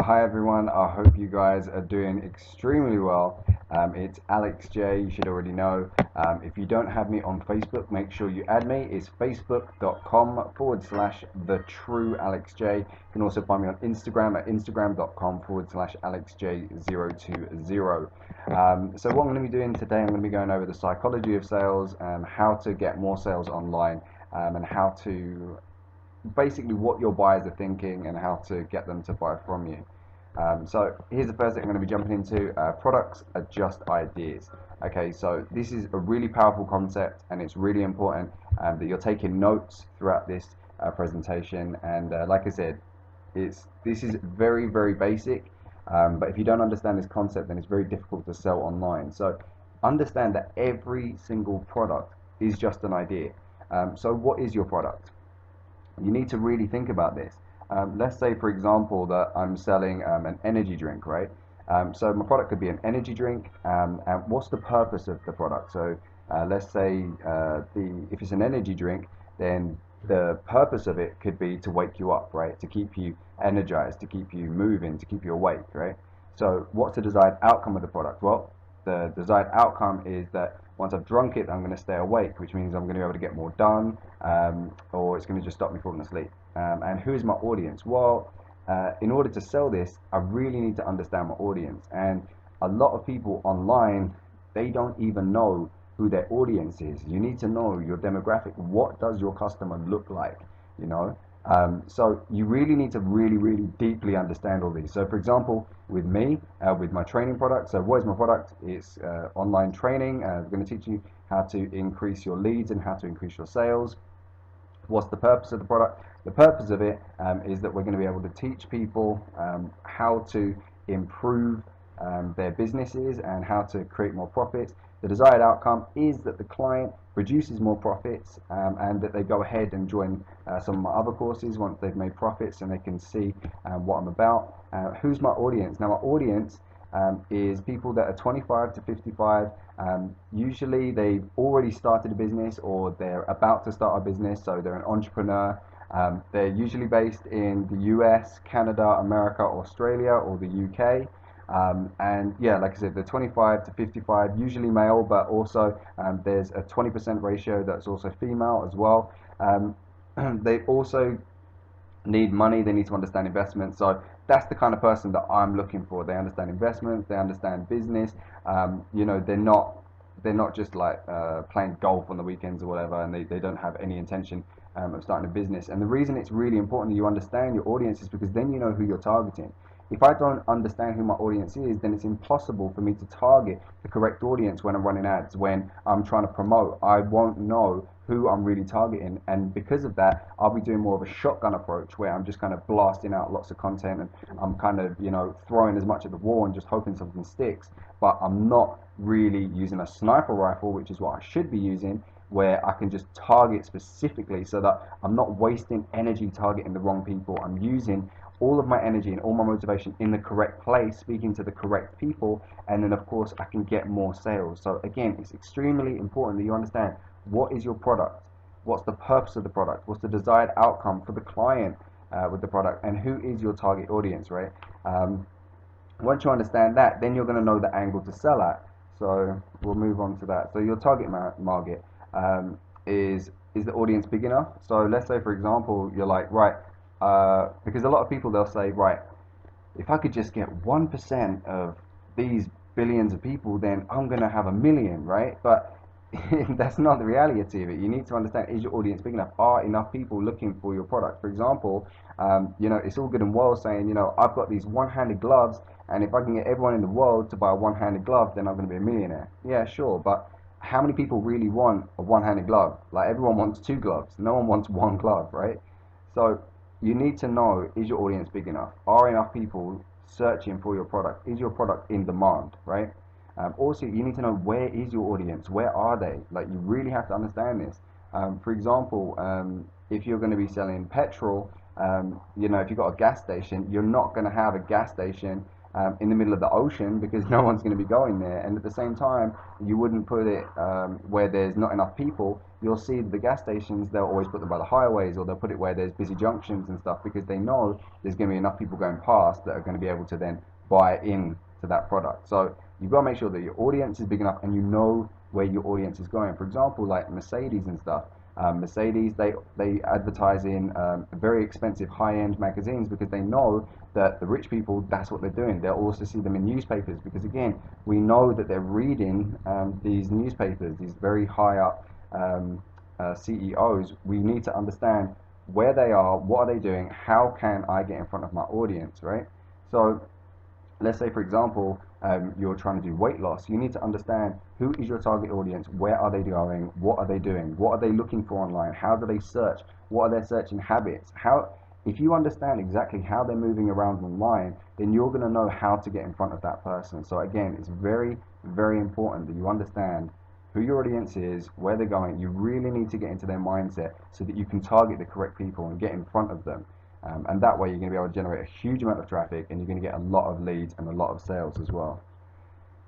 Hi everyone, I hope you guys are doing extremely well. It's Alex J, you should already know. If you don't have me on Facebook, make sure you add me. It's facebook.com/the true Alex J. You can also find me on Instagram at instagram.com/AlexJ020. So what I'm going to be doing today, I'm going to be going over the psychology of sales, how to get more sales online, and how to basically what your buyers are thinking and how to get them to buy from you. So here's the first thing I'm going to be jumping into. Products are just ideas. Okay, so this is a really powerful concept, and it's really important that you're taking notes throughout this presentation. And like I said, this is very, very basic, but if you don't understand this concept, then it's very difficult to sell online. So understand that every single product is just an idea. So what is your product? You need to really think about this. Let's say, for example, that I'm selling an energy drink, right? So my product could be an energy drink, and what's the purpose of the product? So let's say if it's an energy drink, then the purpose of it could be to wake you up, right? To keep you energized, to keep you moving, to keep you awake, right? So what's the desired outcome of the product? Well, the desired outcome is that once I've drunk it, I'm going to stay awake, which means I'm going to be able to get more done, or it's going to just stop me falling asleep. And who is my audience? Well, in order to sell this, I really need to understand my audience. And a lot of people online, they don't even know who their audience is. You need to know your demographic. What does your customer look like? You know, so you really need to really deeply understand all these. So for example, with me, with my training product, so what is my product? It's online training. We're going to teach you how to increase your leads and how to increase your sales. What's the purpose of the product? The purpose of it is that we're going to be able to teach people how to improve their businesses and how to create more profits. The desired outcome is that the client produces more profits and that they go ahead and join some of my other courses once they've made profits and they can see what I'm about. Who's my audience? Now my audience is people that are 25 to 55. Usually they've already started a business or they're about to start a business, so they're an entrepreneur. They're usually based in the US, Canada, America, Australia, or the UK. And yeah, like I said, they're 25 to 55, usually male, but also there's a 20% ratio that's also female as well. They also need money, they need to understand investment. So that's the kind of person that I'm looking for. They understand investments, they understand business. You know, they're not just like playing golf on the weekends or whatever, and they don't have any intention of starting a business. And the reason it's really important that you understand your audience is because then you know who you're targeting. If I don't understand who my audience is, then it's impossible for me to target the correct audience when I'm running ads, when I'm trying to promote. I won't know who I'm really targeting, and because of that, I'll be doing more of a shotgun approach where I'm just kind of blasting out lots of content and I'm kind of, you know, throwing as much at the wall and just hoping something sticks, but I'm not really using a sniper rifle, which is what I should be using, where I can just target specifically so that I'm not wasting energy targeting the wrong people. I'm using all of my energy and all my motivation in the correct place, speaking to the correct people, and then of course I can get more sales. So again, it's extremely important that you understand what is your product, what's the purpose of the product, what's the desired outcome for the client with the product, and who is your target audience, right? Once you understand that, then you're going to know the angle to sell at. So we'll move on to that. So your target market is the audience big enough? So let's say, for example, you're like, right, because a lot of people, they'll say, right, if I could just get 1% of these billions of people, then I'm going to have a million, right? But that's not the reality of it. You need to understand, is your audience big enough? Are enough people looking for your product? For example, you know, it's all good and well saying, you know, I've got these one-handed gloves, and if I can get everyone in the world to buy a one-handed glove, then I'm going to be a millionaire. Yeah, sure, but how many people really want a one-handed glove? Like, everyone wants two gloves. No one wants one glove, right? So you need to know, is your audience big enough? Are enough people searching for your product? Is your product in demand, right? Also, you need to know, where is your audience? Where are they? Like, you really have to understand this. For example, if you're going to be selling petrol, you know, if you've got a gas station, you're not going to have a gas station in the middle of the ocean because no one's going to be going there. And at the same time, you wouldn't put it where there's not enough people. You'll see the gas stations, they'll always put them by the highways, or they'll put it where there's busy junctions and stuff, because they know there's going to be enough people going past that are going to be able to then buy in to that product. So you've got to make sure that your audience is big enough and you know where your audience is going. For example, like Mercedes and stuff. Mercedes, they advertise in very expensive high-end magazines because they know that the rich people, that's what they're doing. They'll also see them in newspapers because, again, we know that they're reading these newspapers, these very high up CEOs. We need to understand where they are, what are they doing, how can I get in front of my audience, right? So let's say, for example, you're trying to do weight loss. You need to understand who is your target audience, where are they going, what are they doing, what are they looking for online, how do they search, what are their searching habits. If you understand exactly how they're moving around online, then you're going to know how to get in front of that person. So again, it's very, very important that you understand who your audience is, where they're going. You really need to get into their mindset so that you can target the correct people and get in front of them. And that way you're going to be able to generate a huge amount of traffic, and you're going to get a lot of leads and a lot of sales as well.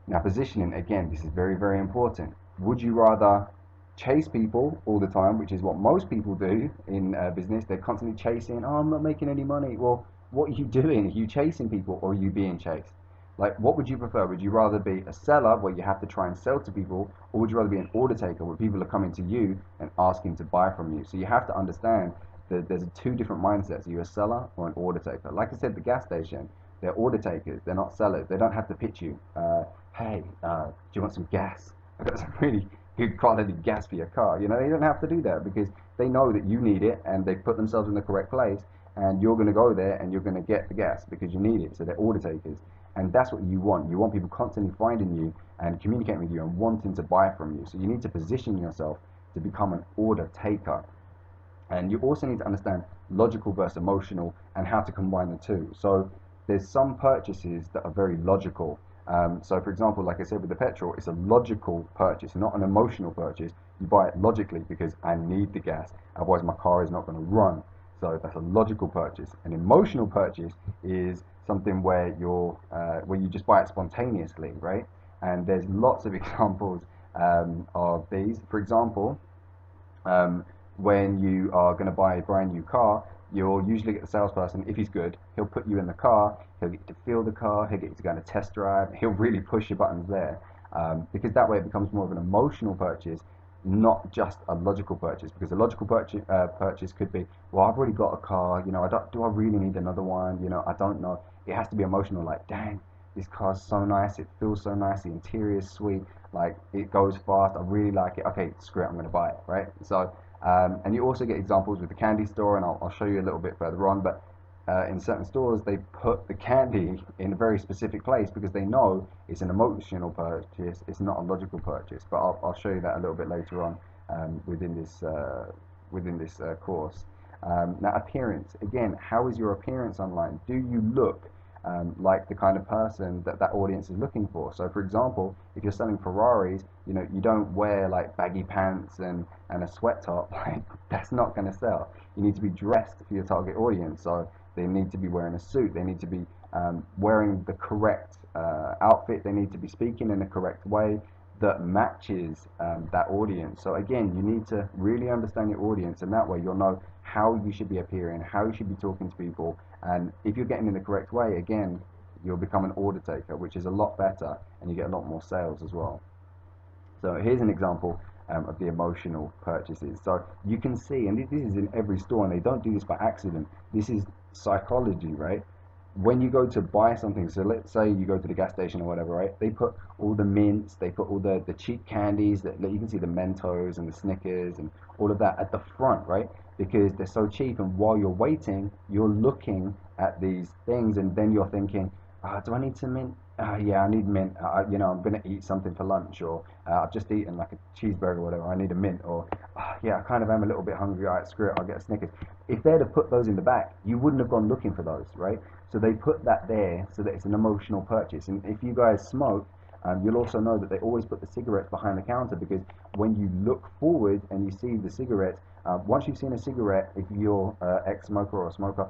Now, positioning, again, this is very, very important. Would you rather chase people all the time, which is what most people do in business? They're constantly chasing, oh, I'm not making any money. Well, what are you doing? Are you chasing people, or are you being chased? Like, what would you prefer? Would you rather be a seller where you have to try and sell to people, or would you rather be an order taker where people are coming to you and asking to buy from you? So you have to understand that there's two different mindsets. Are you a seller or an order taker? Like I said, the gas station, they're order takers. They're not sellers. They don't have to pitch you. Hey, do you want some gas? I've got some really good quality gas for your car. You know, they don't have to do that because they know that you need it, and they put themselves in the correct place, and you're going to go there and you're going to get the gas because you need it. So they're order takers. And that's what you want. You want people constantly finding you and communicating with you and wanting to buy from you. So you need to position yourself to become an order taker. And you also need to understand logical versus emotional and how to combine the two. So there's some purchases that are very logical. So for example, like I said with the petrol, it's a logical purchase, not an emotional purchase. You buy it logically because I need the gas, otherwise my car is not going to run. So that's a logical purchase. An emotional purchase is something where where you just buy it spontaneously, right? And there's lots of examples of these. For example, when you are going to buy a brand new car, you'll usually get the salesperson, if he's good, he'll put you in the car, he'll get you to feel the car, he'll get you to go on a test drive, he'll really push your buttons there. Because that way it becomes more of an emotional purchase, not just a logical purchase. Because a logical purchase could be, well, I've already got a car, you know, do I really need another one? You know, I don't know. It has to be emotional, like, dang, this car's so nice, it feels so nice, the interior is sweet, like, it goes fast, I really like it, okay, screw it, I'm going to buy it, right? So, and you also get examples with the candy store, and I'll show you a little bit further on, but in certain stores, they put the candy in a very specific place because they know it's an emotional purchase, it's not a logical purchase, but I'll show you that a little bit later on within this course. Now, appearance, again, how is your appearance online? Do you look like the kind of person that audience is looking for? So for example, if you're selling Ferraris, you know, you don't wear like baggy pants and a sweat top. Like, that's not going to sell. You need to be dressed for your target audience. So they need to be wearing a suit, they need to be wearing the correct outfit, they need to be speaking in the correct way that matches that audience. So again, you need to really understand your audience, and that way you'll know how you should be appearing, how you should be talking to people. And if you're getting in the correct way, again, you'll become an order taker, which is a lot better, and you get a lot more sales as well. So here's an example of the emotional purchases. So you can see, and this is in every store, and they don't do this by accident. This is psychology, right? When you go to buy something, so let's say you go to the gas station or whatever, right? They put all the mints, they put all the cheap candies, that you can see the Mentos and the Snickers and all of that at the front, right? Because they're so cheap, and while you're waiting, you're looking at these things, and then you're thinking, do I need some mint? Yeah, I need mint. You know, I'm gonna eat something for lunch, or I've just eaten like a cheeseburger or whatever. I need a mint, or yeah, I kind of am a little bit hungry. All right, screw it, I'll get a Snickers. If they'd have put those in the back, you wouldn't have gone looking for those, right? So they put that there so that it's an emotional purchase. And if you guys smoke, You'll also know that they always put the cigarettes behind the counter, because when you look forward and you see the cigarettes, once you've seen a cigarette, if you're ex-smoker or a smoker,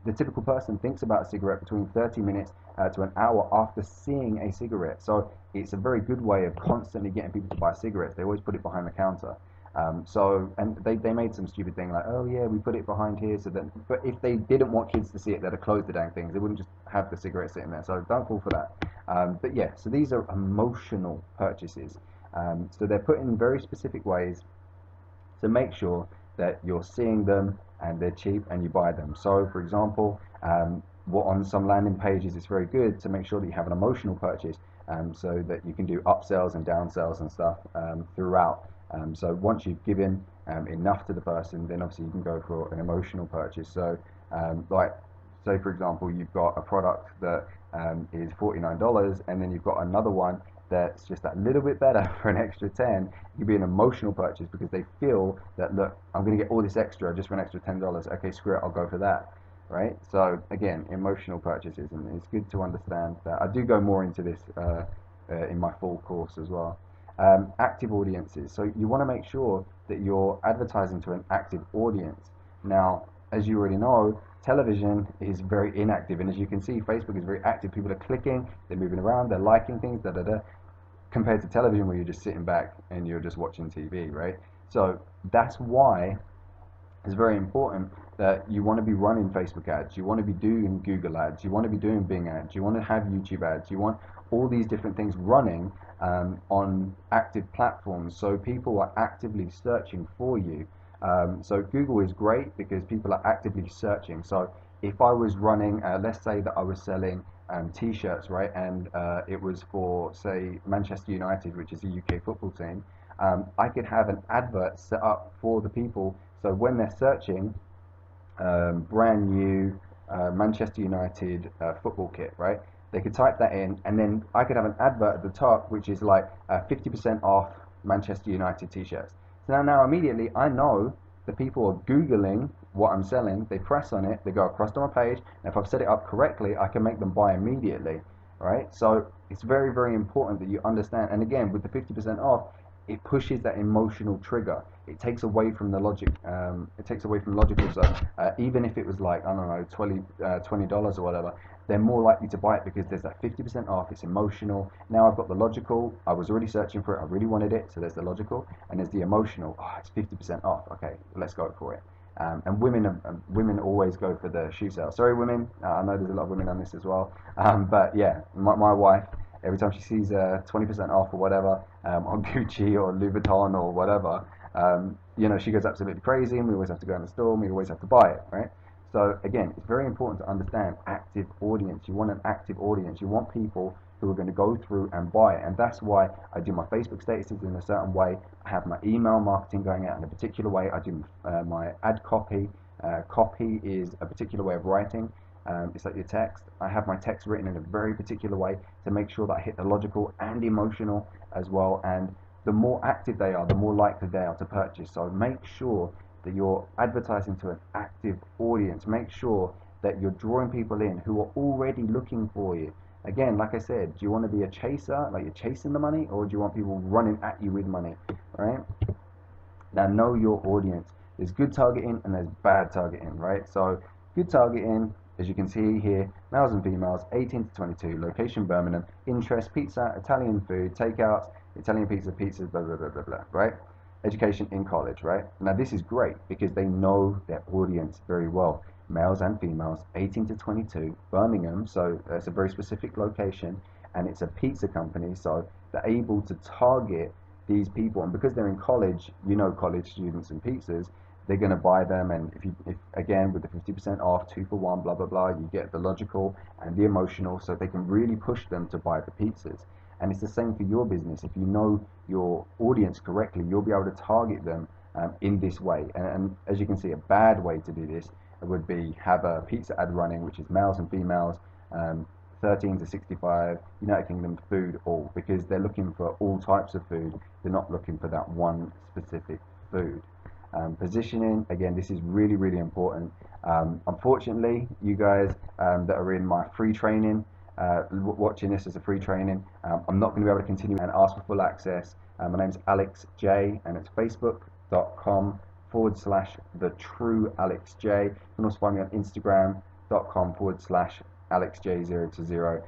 the typical person thinks about a cigarette between 30 minutes to an hour after seeing a cigarette. So it's a very good way of constantly getting people to buy cigarettes. They always put it behind the counter. And they made some stupid thing like, oh yeah, we put it behind here so that, but if they didn't want kids to see it, they'd have closed the dang things. They wouldn't just have the cigarette sitting there. So don't fall for that. But yeah, so these are emotional purchases. So they're put in very specific ways to make sure that you're seeing them and they're cheap and you buy them. So for example, what on some landing pages it's very good to make sure that you have an emotional purchase, so that you can do upsells and downsells and stuff throughout. So once you've given enough to the person, then obviously you can go for an emotional purchase. So like, say for example, you've got a product that is $49, and then you've got another one that's just that little bit better for an extra 10. It could be an emotional purchase because they feel that, look, I'm going to get all this extra just for an extra $10. Okay, screw it, I'll go for that. Right? So again, emotional purchases, and it's good to understand that. I do go more into this in my full course as well. Active audiences. So you want to make sure that you're advertising to an active audience. Now, as you already know, television is very inactive, and as you can see, Facebook is very active. People are clicking, they're moving around, they're liking things, da da da. Compared to television, where you're just sitting back and you're just watching TV, right? So that's why it's very important that you want to be running Facebook ads, you want to be doing Google ads, you want to be doing Bing ads, you want to have YouTube ads, you want all these different things running on active platforms, so people are actively searching for you. So Google is great because people are actively searching. So if I was running, let's say that I was selling t-shirts, right, and it was for, say, Manchester United, which is a UK football team, I could have an advert set up for the people, so when they're searching brand new Manchester United football kit, right, they could type that in, and then I could have an advert at the top which is like 50% off Manchester United t-shirts. So now immediately I know the people are Googling what I'm selling, they press on it, they go across to my page, and if I've set it up correctly, I can make them buy immediately, right? So it's very, very important that you understand, and again, with the 50% off, it pushes that emotional trigger. It takes away from the logic. It takes away from logical. So even if it was like, I don't know, $20 or whatever, they're more likely to buy it because there's that 50% off. It's emotional. Now I've got the logical. I was already searching for it. I really wanted it. So there's the logical, and there's the emotional. Oh, it's 50% off. Okay, let's go for it. And women always go for the shoe sale. Sorry, women. I know there's a lot of women on this as well. But yeah, my wife, every time she sees 20% off or whatever on Gucci or Louis Vuitton or whatever, she goes absolutely crazy, and we always have to go in the store, and we always have to buy it, right? So again, it's very important to understand active audience. You want an active audience. You want people who are going to go through and buy it, and that's why I do my Facebook statuses in a certain way. I have my email marketing going out in a particular way. I do my ad copy. Copy is a particular way of writing. It's like your text. I have my text written in a very particular way to make sure that I hit the logical and emotional as well. And the more active they are, the more likely they are to purchase. So make sure that you're advertising to an active audience. Make sure that you're drawing people in who are already looking for you. Again, like I said, do you want to be a chaser, like you're chasing the money, or do you want people running at you with money, right? Now, know your audience. There's good targeting and there's bad targeting, right? So good targeting, as you can see here, males and females, 18 to 22, location Birmingham, interest, pizza, Italian food, takeouts, Italian pizza, pizzas, blah, blah, blah, blah, blah, right? Education in college, right? Now this is great because they know their audience very well. Males and females, 18 to 22, Birmingham, so it's a very specific location, and it's a pizza company, so they're able to target these people, and because they're in college, college students and pizzas, they're going to buy them, and if again with the 50% off, 2 for 1, blah blah blah, you get the logical and the emotional, so they can really push them to buy the pizzas. And it's the same for your business. If you know your audience correctly, you'll be able to target them in this way. And as you can see, a bad way to do this would be have a pizza ad running, which is males and females, 13 to 65, United Kingdom, food all, because they're looking for all types of food. They're not looking for that one specific food. Positioning, again, this is really, really important. Unfortunately, you guys that are in my free training, watching this as a free training. I'm not going to be able to continue and ask for full access. My name's Alex J, and it's facebook.com/the true Alex J. You can also find me on Instagram.com/AlexJ020.